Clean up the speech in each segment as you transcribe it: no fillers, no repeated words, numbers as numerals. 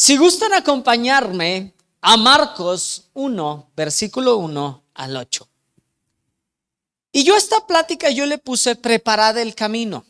Si gustan acompañarme a Marcos 1, versículo 1 al 8. Y yo a esta plática yo le puse preparad el camino.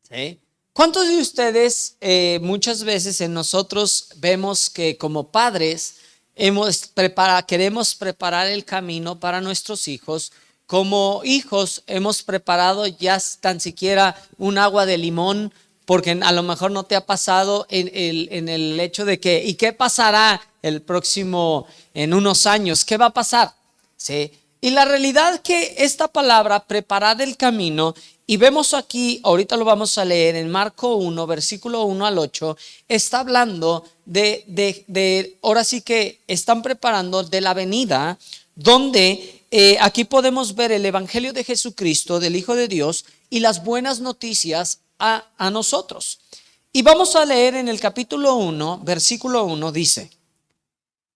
¿Sí? ¿Cuántos de ustedes muchas veces en nosotros vemos que como padres queremos preparar el camino para nuestros hijos? Como hijos hemos preparado ya tan siquiera un agua de limón, porque a lo mejor no te ha pasado en el hecho de que, ¿y qué pasará en unos años? ¿Qué va a pasar? ¿Sí? Y la realidad que esta palabra, preparar el camino, y vemos aquí, ahorita lo vamos a leer en Marco 1, versículo 1 al 8, está hablando ahora sí que están preparando de la venida, donde aquí podemos ver el evangelio de Jesucristo, del Hijo de Dios, y las buenas noticias a nosotros. Y vamos a leer en el capítulo 1, versículo 1, dice: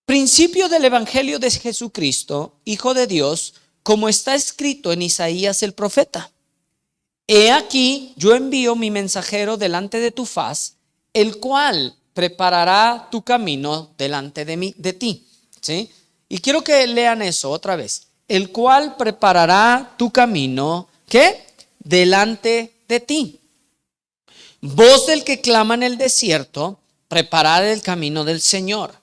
principio del evangelio de Jesucristo, Hijo de Dios, como está escrito en Isaías el profeta. He aquí, yo envío mi mensajero delante de tu faz, el cual preparará tu camino delante de ti. ¿Sí? Y quiero que lean eso otra vez. El cual preparará tu camino, ¿qué? Delante de ti. Voz del que clama en el desierto, preparad el camino del Señor,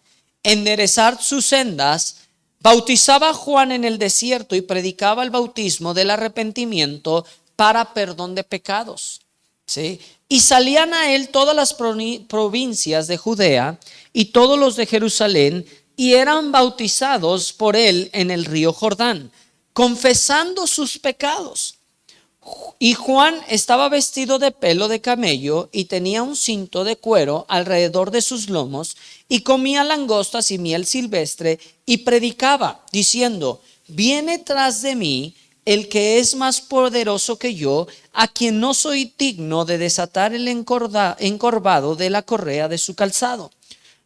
enderezar sus sendas. Bautizaba a Juan en el desierto y predicaba el bautismo del arrepentimiento para perdón de pecados. ¿Sí? Y salían a él todas las provincias de Judea y todos los de Jerusalén, y eran bautizados por él en el río Jordán, confesando sus pecados. Y Juan estaba vestido de pelo de camello y tenía un cinto de cuero alrededor de sus lomos, y comía langostas y miel silvestre, y predicaba diciendo: viene tras de mí el que es más poderoso que yo, a quien no soy digno de desatar el encorvado de la correa de su calzado.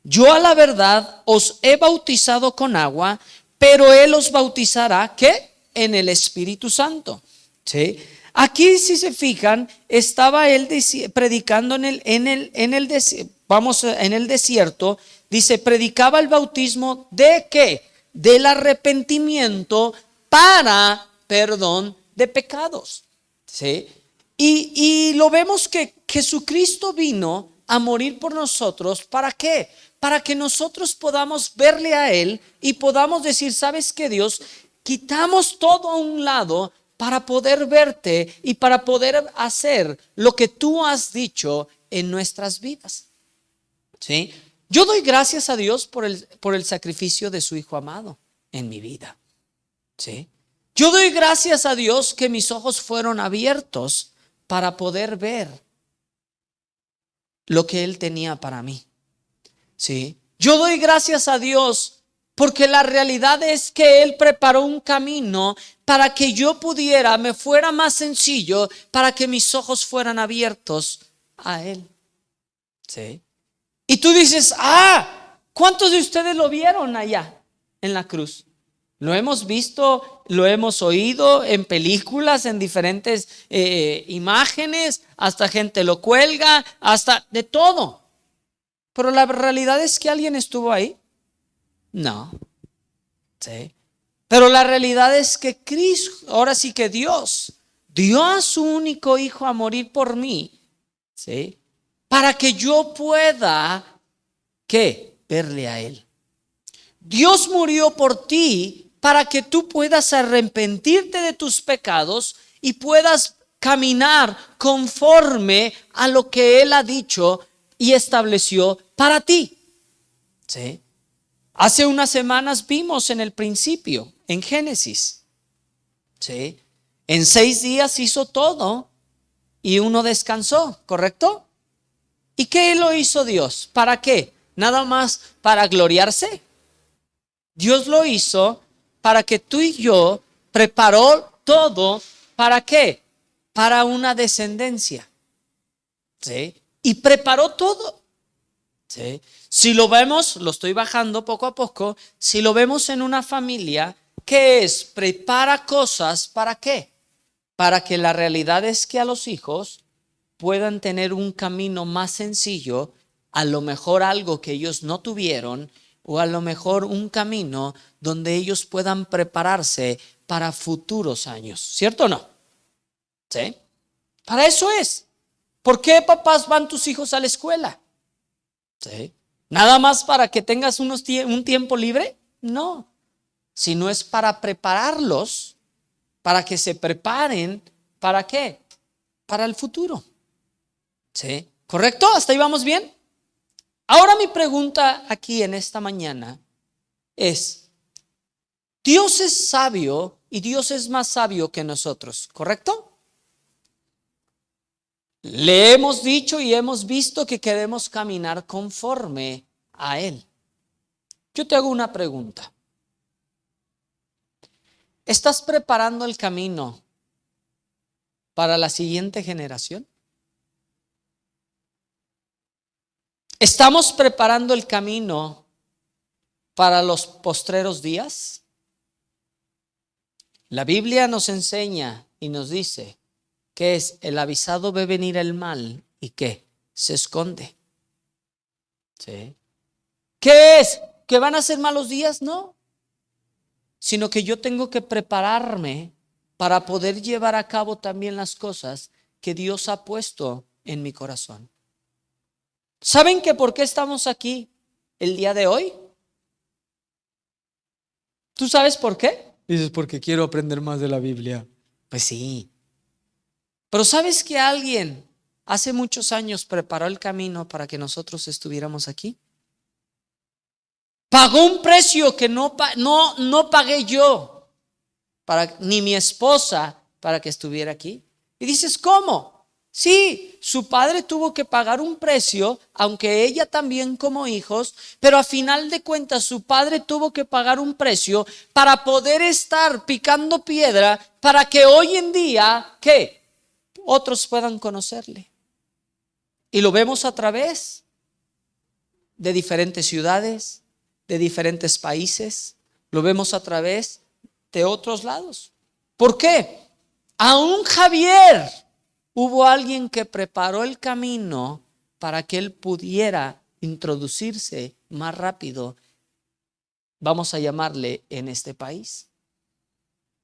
Yo a la verdad os he bautizado con agua, pero él os bautizará, ¿qué? En el Espíritu Santo. ¿Sí? Aquí, si se fijan, estaba él predicando en el desierto. Dice, predicaba el bautismo ¿de qué? Del arrepentimiento para perdón de pecados. ¿Sí? Y lo vemos que Jesucristo vino a morir por nosotros. ¿Para qué? Para que nosotros podamos verle a él y podamos decir: ¿sabes qué, Dios? Quitamos todo a un lado para poder verte y para poder hacer lo que tú has dicho en nuestras vidas. ¿Sí? Yo doy gracias a Dios por el sacrificio de su Hijo amado en mi vida. ¿Sí? Yo doy gracias a Dios que mis ojos fueron abiertos para poder ver lo que Él tenía para mí. ¿Sí? Yo doy gracias a Dios porque la realidad es que Él preparó un camino para que yo me fuera más sencillo, para que mis ojos fueran abiertos a Él. ¿Sí? Y tú dices: ¿cuántos de ustedes lo vieron allá en la cruz? Lo hemos visto, lo hemos oído en películas, en diferentes imágenes, hasta gente lo cuelga, hasta de todo. Pero la realidad es que alguien estuvo ahí. No. ¿Sí? Pero la realidad es que Cristo, ahora sí que Dios, dio a su único Hijo a morir por mí. ¿Sí? Para que yo pueda, ¿qué? Verle a Él. Dios murió por ti para que tú puedas arrepentirte de tus pecados y puedas caminar conforme a lo que Él ha dicho y estableció para ti. ¿Sí? Hace unas semanas vimos en el principio, en Génesis. ¿Sí? En 6 días hizo todo y uno descansó, ¿correcto? ¿Y qué lo hizo Dios? ¿Para qué? Nada más para gloriarse. Dios lo hizo para que tú y yo preparó todo. ¿Para qué? Para una descendencia. ¿Sí? Y preparó todo. ¿Sí? Si lo vemos, lo estoy bajando poco a poco. Si lo vemos en una familia, ¿qué es? Prepara cosas. ¿Para qué? Para que la realidad es que a los hijos puedan tener un camino más sencillo a lo mejor algo que ellos no tuvieron, o a lo mejor un camino donde ellos puedan prepararse para futuros años. ¿Cierto o no? ¿Sí? Para eso es. ¿Por qué, papás, van tus hijos a la escuela? ¿Sí? ¿Nada más para que tengas un tiempo libre? No. Sino es para prepararlos, para que se preparen. ¿Para qué? Para el futuro. ¿Sí? ¿Correcto? ¿Hasta ahí vamos bien? Ahora mi pregunta aquí en esta mañana es: Dios es sabio y Dios es más sabio que nosotros, ¿correcto? Le hemos dicho y hemos visto que queremos caminar conforme a Él. Yo te hago una pregunta. ¿Estás preparando el camino para la siguiente generación? ¿Estamos preparando el camino para los postreros días? La Biblia nos enseña y nos dice que es: el avisado ve venir el mal y ¿qué? Se esconde. ¿Sí? ¿Qué es? ¿Que van a ser malos días? No. Sino que yo tengo que prepararme para poder llevar a cabo también las cosas que Dios ha puesto en mi corazón. ¿Saben que por qué estamos aquí el día de hoy? ¿Tú sabes por qué? Dices: porque quiero aprender más de la Biblia. Pues sí. Pero ¿sabes que alguien hace muchos años preparó el camino para que nosotros estuviéramos aquí? Pagó un precio que no pagué yo, ni mi esposa, para que estuviera aquí. Y dices: ¿cómo? Sí, su padre tuvo que pagar un precio, aunque ella también como hijos, pero a final de cuentas su padre tuvo que pagar un precio para poder estar picando piedra, para que hoy en día, ¿qué? Otros puedan conocerle. Y lo vemos a través de diferentes ciudades, de diferentes países. Lo vemos a través de otros lados. ¿Por qué? Aún Javier, hubo alguien que preparó el camino para que él pudiera introducirse más rápido, vamos a llamarle, en este país.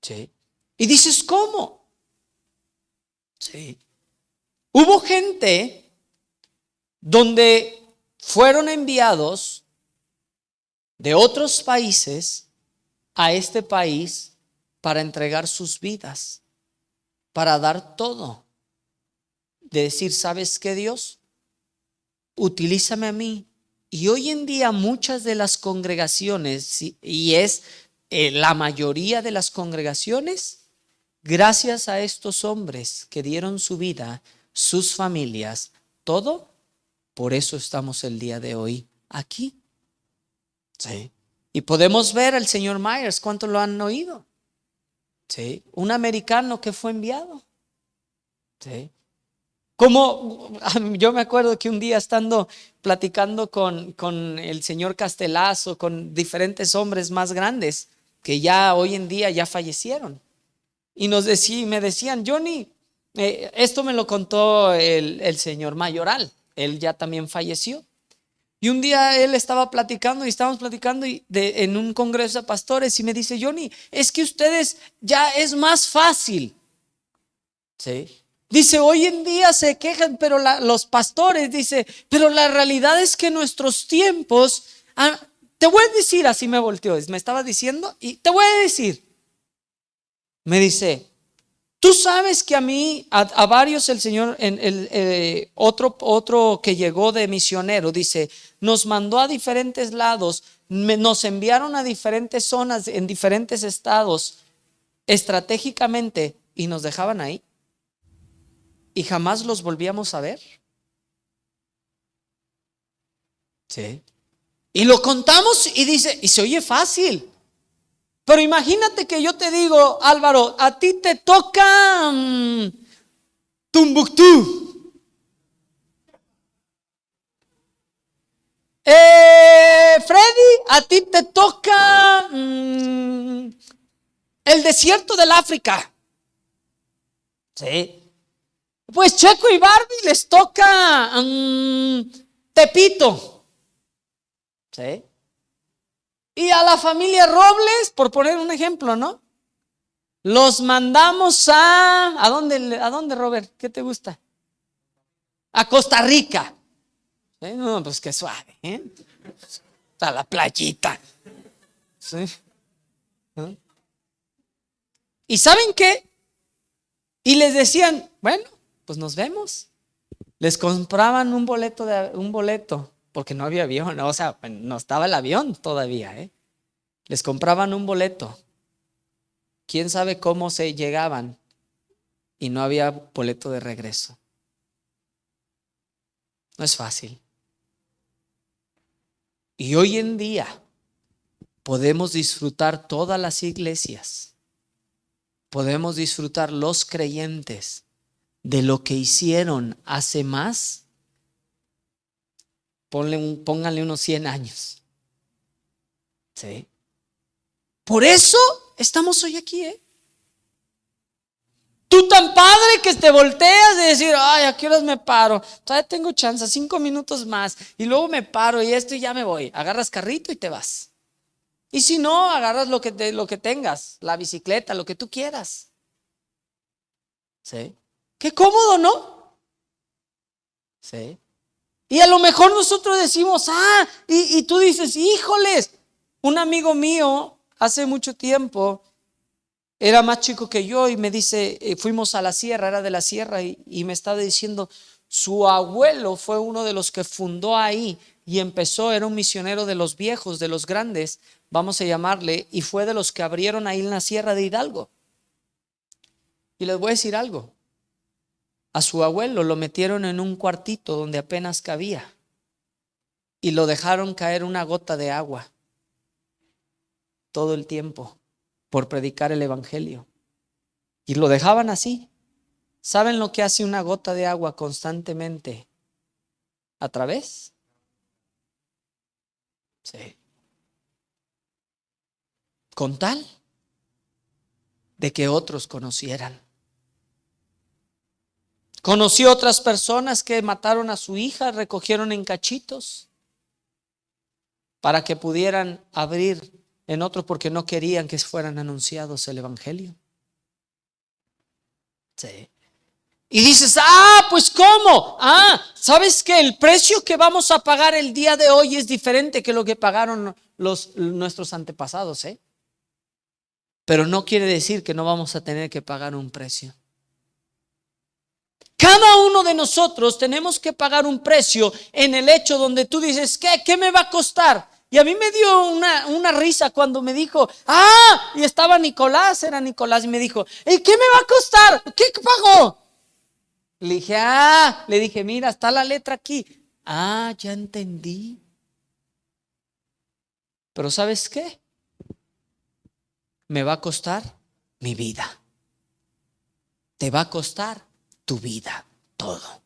¿Sí? Y dices: ¿cómo? Sí. Hubo gente donde fueron enviados de otros países a este país para entregar sus vidas, para dar todo. De decir: ¿sabes qué, Dios? Utilízame a mí. Y hoy en día muchas de las congregaciones, y es la mayoría de las congregaciones, gracias a estos hombres que dieron su vida, sus familias, todo, por eso estamos el día de hoy aquí. Sí. Y podemos ver al señor Myers, ¿cuántos lo han oído? Sí. Un americano que fue enviado. Sí. Como yo me acuerdo que un día, estando platicando con el señor Castelazo, con diferentes hombres más grandes que ya hoy en día ya fallecieron, y me decían: Johnny, esto me lo contó el señor Mayoral, él ya también falleció. Y un día él estaba platicando y estábamos platicando en un congreso de pastores, y me dice: Johnny, es que ustedes ya es más fácil. ¿Sí? Dice: hoy en día se quejan, pero los pastores, dice, pero la realidad es que nuestros tiempos, te voy a decir, así me volteó, me estaba diciendo, y te voy a decir, me dice: tú sabes que a mí, a varios, el Señor, otro que llegó de misionero, dice, nos mandó a diferentes lados, nos enviaron a diferentes zonas, en diferentes estados, estratégicamente, y nos dejaban ahí. Y jamás los volvíamos a ver. Sí. Y lo contamos y dice, y se oye fácil. Pero imagínate que yo te digo: Álvaro, a ti te toca Tumbuctú. Freddy, a ti te toca el desierto del África. Sí. Pues Checo y Barbie les toca Pepito. ¿Sí? Y a la familia Robles, por poner un ejemplo, ¿no? Los mandamos ¿a dónde, Robert? ¿Qué te gusta? A Costa Rica. No, pues qué suave, ¿eh? A la playita. ¿Sí? ¿No? ¿Y saben qué? Y les decían, bueno, pues nos vemos. Les compraban un boleto, porque no había avión, o sea, no estaba el avión todavía, ¿eh? Les compraban un boleto. Quién sabe cómo se llegaban y no había boleto de regreso. No es fácil. Y hoy en día podemos disfrutar todas las iglesias, podemos disfrutar los creyentes de lo que hicieron hace más, pónganle unos 100 años. ¿Sí? Por eso estamos hoy aquí, ¿eh? Tú tan padre que te volteas de decir, ay, ¿a qué horas me paro? Todavía tengo chance, 5 minutos más, y luego me paro y esto y ya me voy. Agarras carrito y te vas. Y si no, agarras lo que tengas, la bicicleta, lo que tú quieras. ¿Sí? Qué cómodo, ¿no? ¿Sí? Y a lo mejor nosotros decimos, y tú dices, híjoles, un amigo mío hace mucho tiempo era más chico que yo y me dice, fuimos a la sierra, era de la sierra y me estaba diciendo, su abuelo fue uno de los que fundó ahí y empezó, era un misionero de los viejos, de los grandes, vamos a llamarle, y fue de los que abrieron ahí en la sierra de Hidalgo. Y les voy a decir algo, a su abuelo lo metieron en un cuartito donde apenas cabía y lo dejaron caer una gota de agua todo el tiempo por predicar el evangelio. Y lo dejaban así. ¿Saben lo que hace una gota de agua constantemente a través? Sí. Con tal de que otros conocieran. Conocí otras personas que mataron a su hija, recogieron en cachitos para que pudieran abrir en otro porque no querían que fueran anunciados el evangelio. Sí. Y dices, pues ¿cómo? ¿Sabes qué? El precio que vamos a pagar el día de hoy es diferente que lo que pagaron nuestros antepasados, ¿eh? Pero no quiere decir que no vamos a tener que pagar un precio. Cada uno de nosotros tenemos que pagar un precio en el hecho donde tú dices, ¿qué me va a costar? Y a mí me dio una risa cuando me dijo, y estaba Nicolás, era Nicolás, y me dijo, ¿y qué me va a costar? ¿Qué pagó? Le dije, mira, está la letra aquí. Ya entendí. Pero ¿sabes qué? Me va a costar mi vida. Te va a costar tu vida, todo.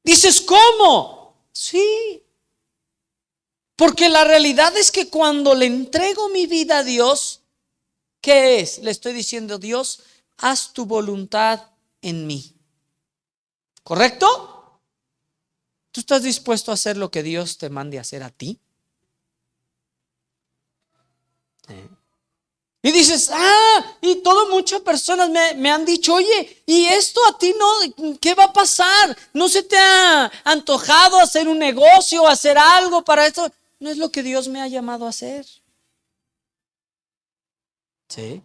Dices, ¿cómo? Sí. Porque la realidad es que cuando le entrego mi vida a Dios, ¿qué es? Le estoy diciendo, Dios, haz tu voluntad en mí. ¿Correcto? ¿Tú estás dispuesto a hacer lo que Dios te mande a hacer a ti? Y dices, y muchas personas me han dicho, oye, ¿y esto a ti no? ¿Qué va a pasar? ¿No se te ha antojado hacer un negocio, hacer algo para esto? No es lo que Dios me ha llamado a hacer. Sí.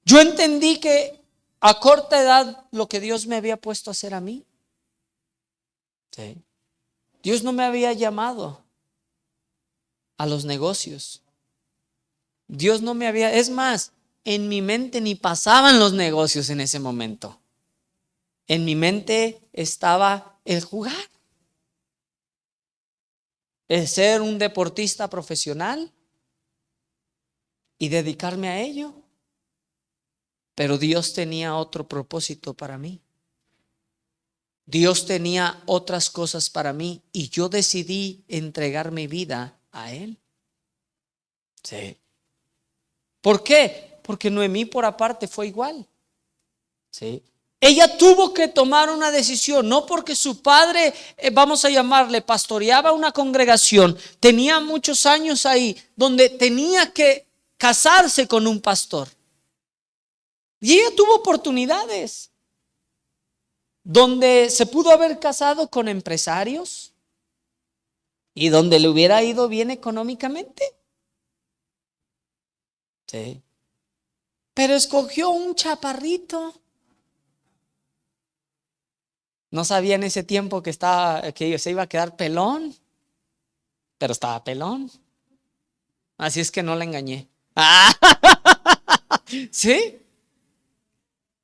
Yo entendí que a corta edad lo que Dios me había puesto a hacer a mí. Sí. Dios no me había llamado a los negocios. Dios no me había, es más, en mi mente ni pasaban los negocios en ese momento. En mi mente estaba el jugar, el ser un deportista profesional y dedicarme a ello. Pero Dios tenía otro propósito para mí. Dios tenía otras cosas para mí y yo decidí entregar mi vida a Él. Sí. ¿Por qué? Porque Noemí por aparte fue igual. Sí. Ella tuvo que tomar una decisión, no porque su padre, vamos a llamarle, pastoreaba una congregación, tenía muchos años ahí, donde tenía que casarse con un pastor. Y ella tuvo oportunidades, donde se pudo haber casado con empresarios y donde le hubiera ido bien económicamente. Sí. Pero escogió un chaparrito. No sabía en ese tiempo que se iba a quedar pelón, pero estaba pelón. Así es que no la engañé. ¿Sí?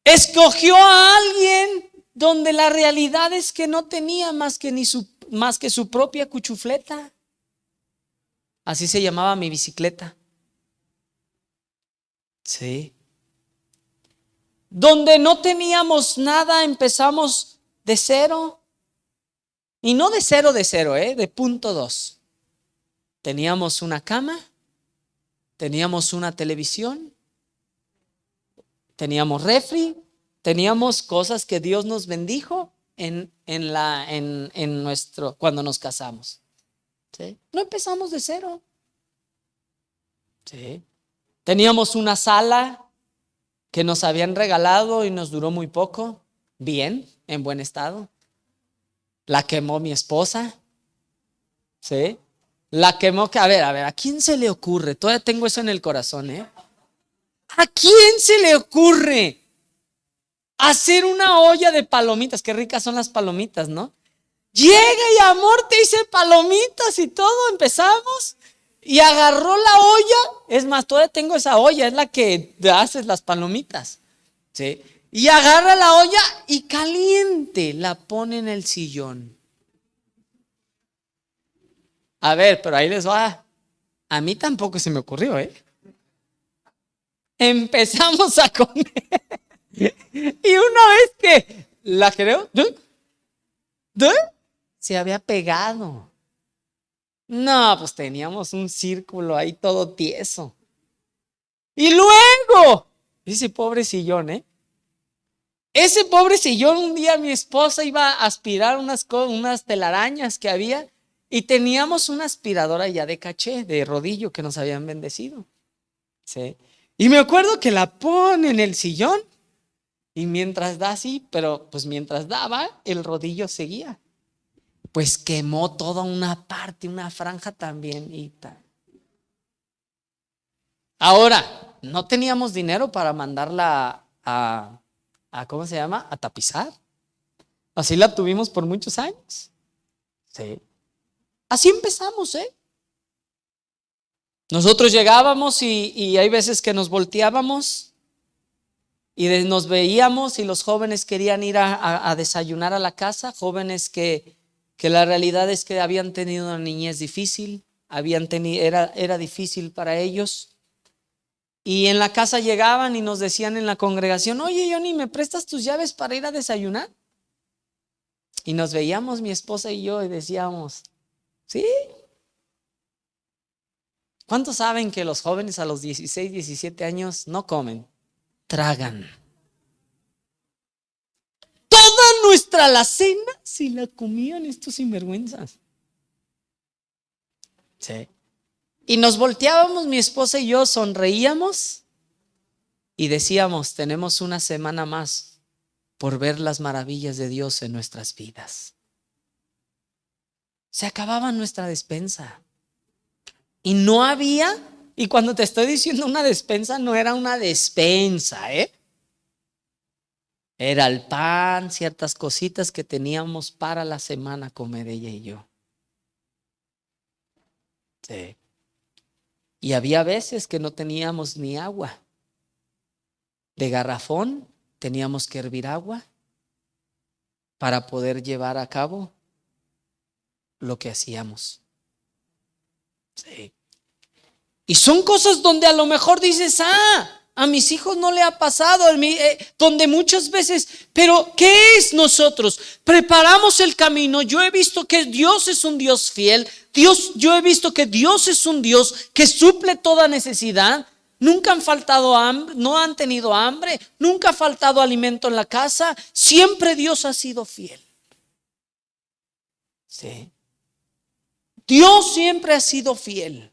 Escogió a alguien donde la realidad es que no tenía más que su propia cuchufleta. Así se llamaba mi bicicleta. Sí. Donde no teníamos nada, empezamos de cero. Y no de cero, de punto 2. Teníamos una cama, teníamos una televisión, teníamos refri, teníamos cosas que Dios nos bendijo cuando nos casamos. ¿Sí? No empezamos de cero. ¿Sí? Teníamos una sala que nos habían regalado y nos duró muy poco. Bien, en buen estado. La quemó mi esposa. ¿Sí? La quemó. A ver, ¿a quién se le ocurre? Todavía tengo eso en el corazón, ¿eh? ¿A quién se le ocurre hacer una olla de palomitas? Qué ricas son las palomitas, ¿no? Llega y amor, te hice palomitas y todo, empezamos. Y agarró la olla. Es más, todavía tengo esa olla, es la que haces las palomitas. ¿Sí? Y agarra la olla y caliente la pone en el sillón. A ver, pero ahí les va. A mí tampoco se me ocurrió, ¿eh? Empezamos a comer. Y una vez que la creo, se había pegado. No, pues teníamos un círculo ahí todo tieso. Y luego, ese pobre sillón, ese pobre sillón, un día mi esposa iba a aspirar unas telarañas que había y teníamos una aspiradora ya de caché, de rodillo que nos habían bendecido. ¿Sí? Y me acuerdo que la pone en el sillón y mientras da así, pero pues mientras daba, el rodillo seguía. Pues quemó toda una parte, una franja también. Ahora, no teníamos dinero para mandarla a ¿cómo se llama? A tapizar. Así la tuvimos por muchos años. Sí. Así empezamos, Nosotros llegábamos y hay veces que nos volteábamos y nos veíamos y los jóvenes querían ir a desayunar a la casa, jóvenes que la realidad es que habían tenido una niñez difícil, era difícil para ellos. Y en la casa llegaban y nos decían en la congregación: oye, Johnny, ¿me prestas tus llaves para ir a desayunar? Y nos veíamos mi esposa y yo y decíamos: ¿sí? ¿Cuántos saben que los jóvenes a los 16, 17 años no comen? Tragan. Toda nuestra alacena se la comían estos sinvergüenzas. Sí. Y nos volteábamos, mi esposa y yo, sonreíamos y decíamos: tenemos una semana más por ver las maravillas de Dios en nuestras vidas. Se acababa nuestra despensa. Y no había, y cuando te estoy diciendo una despensa, no era una despensa, Era el pan, ciertas cositas que teníamos para la semana comer ella y yo. Sí. Y había veces que no teníamos ni agua. De garrafón teníamos que hervir agua para poder llevar a cabo lo que hacíamos. Sí. Y son cosas donde a lo mejor dices: a mis hijos no le ha pasado, donde muchas veces, pero ¿qué es nosotros? Preparamos el camino. Yo he visto que Dios es un Dios fiel. Yo he visto que Dios es un Dios que suple toda necesidad. Nunca han faltado hambre, no han tenido hambre, nunca ha faltado alimento en la casa. Siempre Dios ha sido fiel. Sí. Dios siempre ha sido fiel.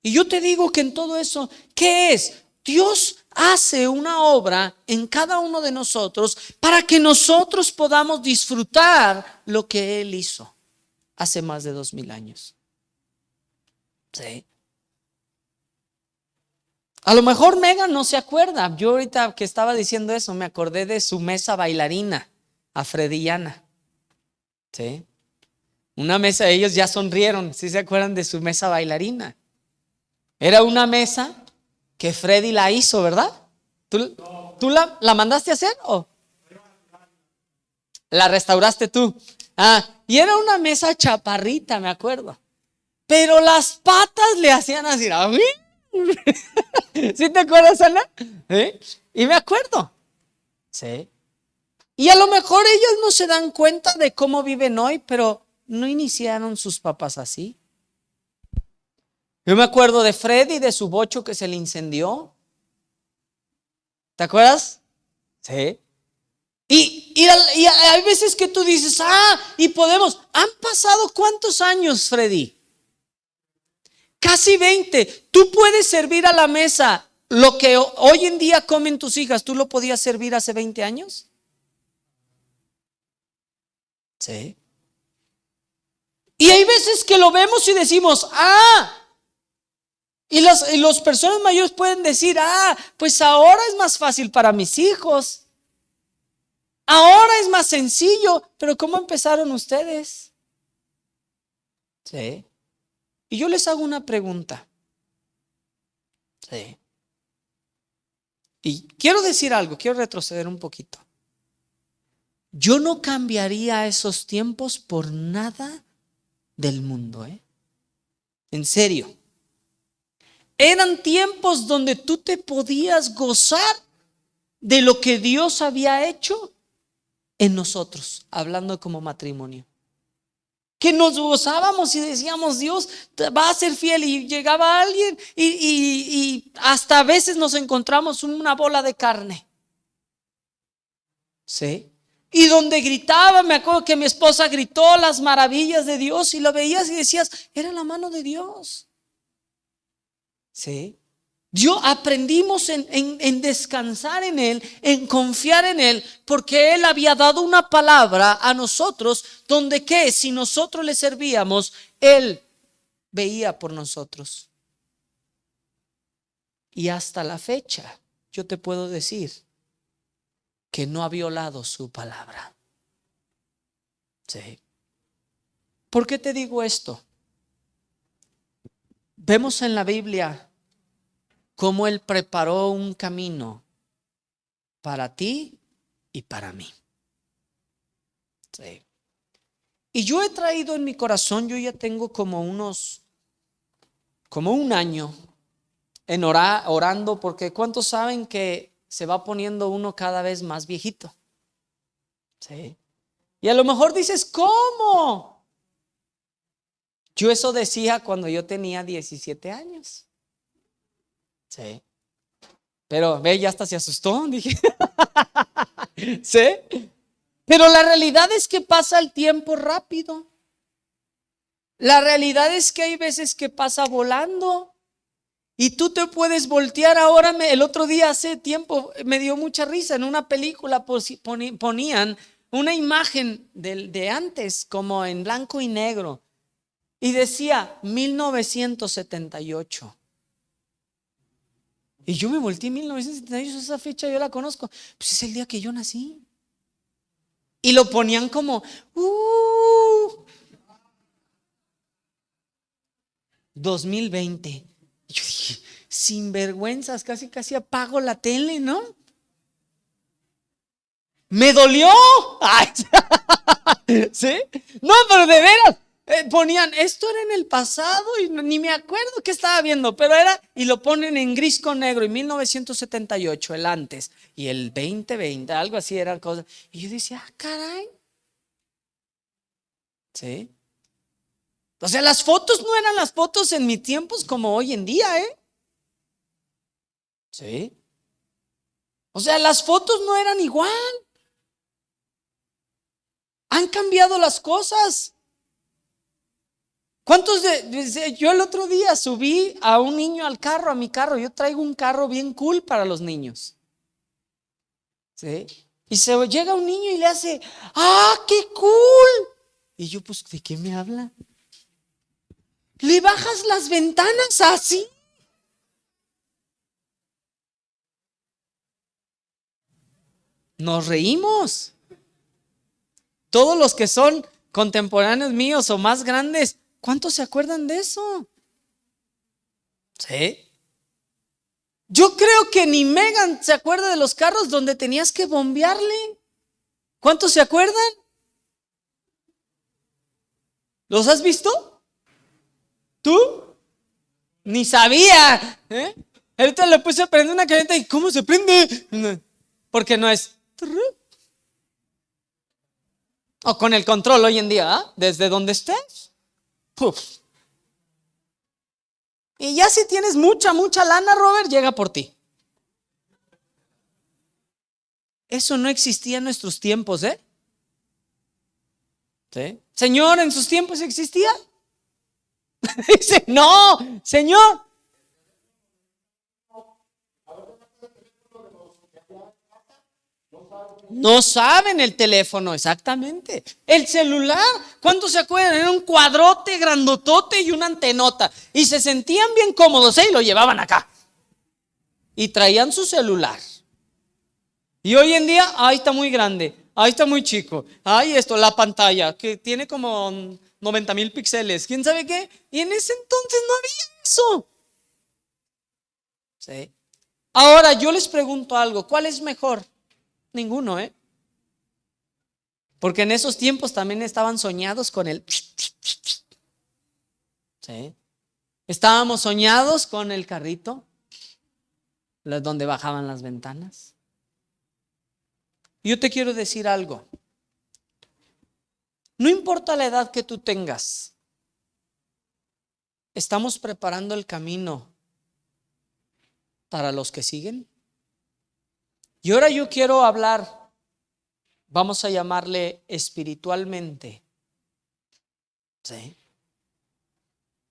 Y yo te digo que en todo eso, ¿qué es? Dios hace una obra en cada uno de nosotros para que nosotros podamos disfrutar lo que Él hizo hace más de 2000 años. Sí. A lo mejor Megan no se acuerda. Yo ahorita que estaba diciendo eso me acordé de su mesa bailarina, a Freddy y Ana. Sí. Una mesa, ellos ya sonrieron. ¿Sí se acuerdan de su mesa bailarina? Era una mesa que Freddy la hizo, ¿verdad? ¿Tú la mandaste a hacer o la restauraste tú? Y era una mesa chaparrita, me acuerdo. Pero las patas le hacían así. ¿Sí te acuerdas, Ana? ¿Sí? Y me acuerdo. Sí. Y a lo mejor ellos no se dan cuenta de cómo viven hoy, pero no iniciaron sus papás así. Yo me acuerdo de Freddy, de su bocho que se le incendió. ¿Te acuerdas? Sí. Y hay veces que tú dices, y podemos. ¿Han pasado cuántos años, Freddy? Casi 20. Tú puedes servir a la mesa lo que hoy en día comen tus hijas. ¿Tú lo podías servir hace 20 años? Sí. Y hay veces que lo vemos y decimos, y las personas mayores pueden decir, pues ahora es más fácil para mis hijos. Ahora es más sencillo. Pero ¿cómo empezaron ustedes? Sí. Y yo les hago una pregunta. Sí. Y quiero decir algo, quiero retroceder un poquito. Yo no cambiaría esos tiempos por nada del mundo, En serio. Eran tiempos donde tú te podías gozar de lo que Dios había hecho en nosotros, hablando como matrimonio. Que nos gozábamos y decíamos, Dios va a ser fiel. Y llegaba alguien y hasta a veces nos encontramos una bola de carne. ¿Sí? Y donde gritaba, me acuerdo que mi esposa gritó las maravillas de Dios y lo veías y decías, era la mano de Dios. ¿Sí? Aprendimos en descansar en Él, en confiar en Él, porque Él había dado una palabra a nosotros, donde que si nosotros le servíamos, Él veía por nosotros. Y hasta la fecha, yo te puedo decir que no ha violado su palabra. Sí. ¿Por qué te digo esto? Vemos en la Biblia cómo Él preparó un camino para ti y para mí. Sí. Y yo he traído en mi corazón, yo ya tengo como un año en orando, porque ¿cuántos saben que se va poniendo uno cada vez más viejito? Sí. Y a lo mejor dices, ¿cómo? Yo eso decía cuando yo tenía 17 años. Sí. Pero ve, ya hasta se asustó, dije. ¿Sí? Pero la realidad es que pasa el tiempo rápido. La realidad es que hay veces que pasa volando. Y tú te puedes voltear ahora. El otro día, hace tiempo, me dio mucha risa. En una película ponían una imagen de antes, como en blanco y negro. Y decía 1978. Y yo me volteé 1978, esa fecha yo la conozco. Pues es el día que yo nací. Y lo ponían como 2020. Y yo dije, sinvergüenzas, casi apago la tele, ¿no? Me dolió. ¿Sí? No, pero de veras. Ponían, esto era en el pasado y ni me acuerdo qué estaba viendo, pero era, y lo ponen en gris con negro, y 1978, el antes, y el 2020, algo así era cosa. Y yo decía, caray. ¿Sí? O sea, las fotos no eran las fotos en mis tiempos como hoy en día, ¿Sí? O sea, las fotos no eran igual. Han cambiado las cosas. ¿Cuántos yo el otro día subí a un niño al carro, a mi carro? Yo traigo un carro bien cool para los niños. ¿Sí? Y se llega un niño y le hace, ¡ah, qué cool! Y yo, pues, ¿de qué me habla? ¿Le bajas las ventanas así? Nos reímos. Todos los que son contemporáneos míos o más grandes, ¿cuántos se acuerdan de eso? ¿Sí? Yo creo que ni Megan se acuerda de los carros donde tenías que bombearle. ¿Cuántos se acuerdan? ¿Los has visto? ¿Tú? Ni sabía. Ahorita le puse a prender una camioneta y ¿cómo se prende? Porque no es. O con el control hoy en día, ¿ah? Desde donde estés. Puf. Y ya si tienes mucha lana, Robert, llega por ti. Eso no existía en nuestros tiempos, ¿eh? ¿Sí? Señor, ¿en sus tiempos existía? Dice, no, Señor. No saben el teléfono, exactamente. El celular, ¿cuántos se acuerdan? Era un cuadrote grandotote y una antenota. Y se sentían bien cómodos, ¿eh? Y lo llevaban acá. Y traían su celular. Y hoy en día, ahí está muy grande, ahí está muy chico, ahí esto, la pantalla, que tiene como 90,000 píxeles, ¿quién sabe qué? Y en ese entonces no había eso. ¿Sí? Ahora yo les pregunto algo, ¿cuál es mejor? Ninguno, ¿eh? Porque en esos tiempos también estaban soñados con el... ¿Sí? Estábamos soñados con el carrito, donde bajaban las ventanas. Yo te quiero decir algo. No importa la edad que tú tengas, estamos preparando el camino para los que siguen. Y ahora yo quiero hablar, vamos a llamarle espiritualmente. ¿Sí?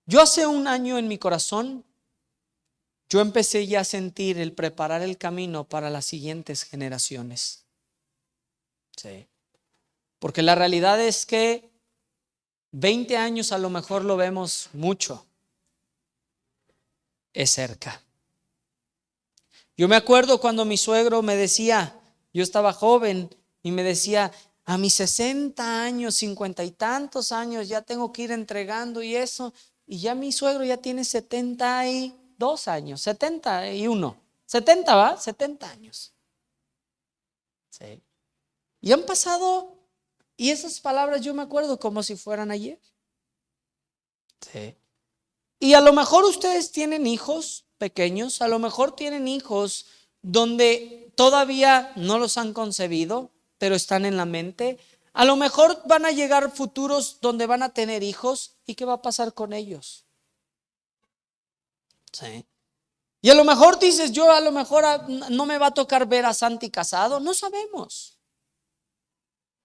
Yo hace un año en mi corazón, yo empecé ya a sentir el preparar el camino para las siguientes generaciones. ¿Sí? Porque la realidad es que 20 años a lo mejor lo vemos mucho. Es cerca. Yo me acuerdo cuando mi suegro me decía, yo estaba joven y me decía, a mis 60 años, 50 y tantos años, ya tengo que ir entregando y eso. Y ya mi suegro ya tiene 72 años, 71, 70, ¿va? 70 años. Sí. Y han pasado, y esas palabras yo me acuerdo como si fueran ayer. Sí. Y a lo mejor ustedes tienen hijos pequeños, a lo mejor tienen hijos donde todavía no los han concebido, pero están en la mente. A lo mejor van a llegar futuros donde van a tener hijos. ¿Y qué va a pasar con ellos? Sí. Y a lo mejor dices, yo a lo mejor no me va a tocar ver a Santi casado. No sabemos.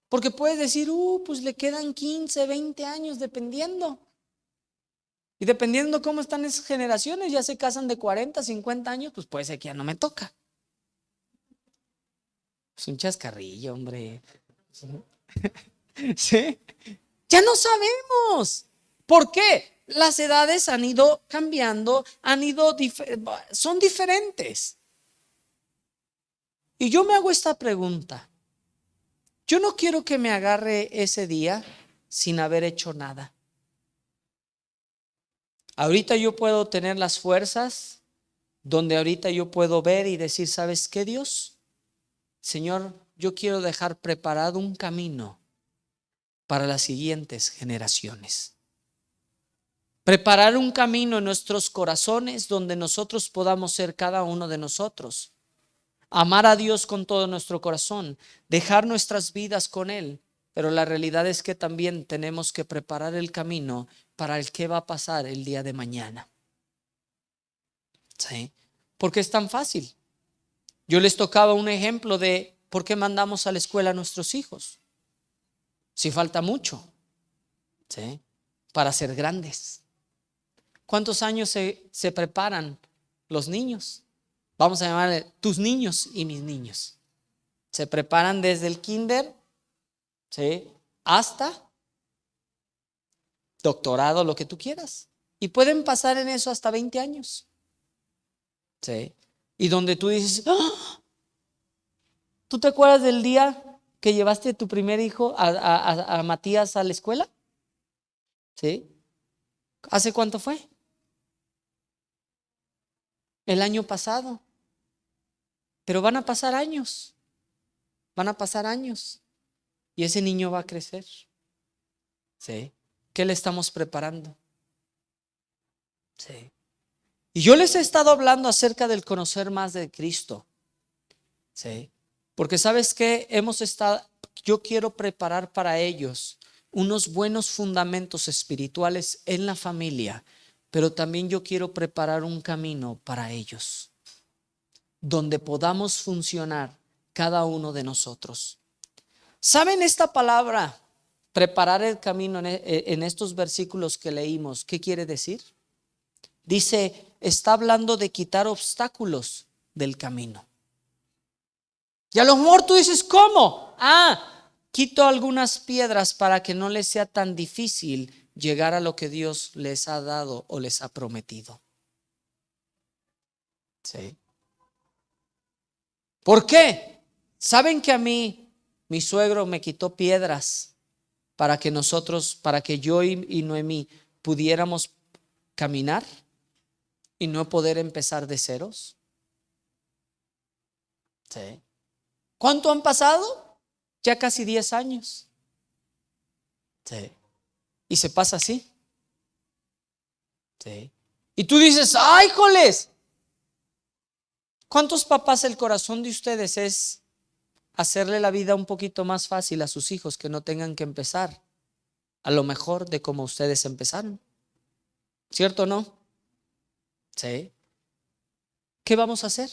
Porque puedes decir, pues le quedan 15, 20 años dependiendo. Y dependiendo cómo están esas generaciones, ya se casan de 40, 50 años, pues puede ser que ya no me toca. Es un chascarrillo, hombre. ¿Sí? Ya no sabemos. ¿Por qué? Las edades han ido cambiando, son diferentes. Y yo me hago esta pregunta. Yo no quiero que me agarre ese día sin haber hecho nada. Ahorita yo puedo tener las fuerzas donde ahorita yo puedo ver y decir, ¿sabes qué, Dios? Señor, yo quiero dejar preparado un camino para las siguientes generaciones. Preparar un camino en nuestros corazones donde nosotros podamos ser cada uno de nosotros. Amar a Dios con todo nuestro corazón, dejar nuestras vidas con Él. Pero la realidad es que también tenemos que preparar el camino para el que va a pasar el día de mañana. ¿Sí? porque es tan fácil. Yo les tocaba un ejemplo de por qué mandamos a la escuela a nuestros hijos. Si falta mucho, ¿sí?, para ser grandes. ¿Cuántos años se preparan los niños? Vamos a llamarle tus niños y mis niños. Se preparan desde el kinder, ¿sí?, hasta doctorado, lo que tú quieras. Y pueden pasar en eso hasta 20 años. ¿Sí? Y donde tú dices, ¡ah! ¿Tú te acuerdas del día que llevaste a tu primer hijo, a Matías, a la escuela? ¿Sí? ¿Hace cuánto fue? El año pasado. Pero van a pasar años. Van a pasar años. Y ese niño va a crecer. ¿Sí? ¿Qué le estamos preparando? Sí. Y yo les he estado hablando acerca del conocer más de Cristo. Sí. Porque sabes que yo quiero preparar para ellos unos buenos fundamentos espirituales en la familia, pero también yo quiero preparar un camino para ellos, donde podamos funcionar cada uno de nosotros. ¿Saben esta palabra, preparar el camino, en estos versículos que leímos? ¿Qué quiere decir? Dice, está hablando de quitar obstáculos del camino. Y a lo mejor tú dices, ¿cómo? Quito algunas piedras para que no les sea tan difícil llegar a lo que Dios les ha dado o les ha prometido. Sí. ¿Por qué? ¿Saben que a mí mi suegro me quitó piedras para que yo y Noemí pudiéramos caminar y no poder empezar de ceros? Sí. ¿Cuánto han pasado? Ya casi 10 años. Sí. Y se pasa así. Sí. Y tú dices, ¡ay, joles! ¿Cuántos papás el corazón de ustedes es hacerle la vida un poquito más fácil a sus hijos, que no tengan que empezar a lo mejor de como ustedes empezaron? ¿Cierto o no? Sí. ¿Qué vamos a hacer?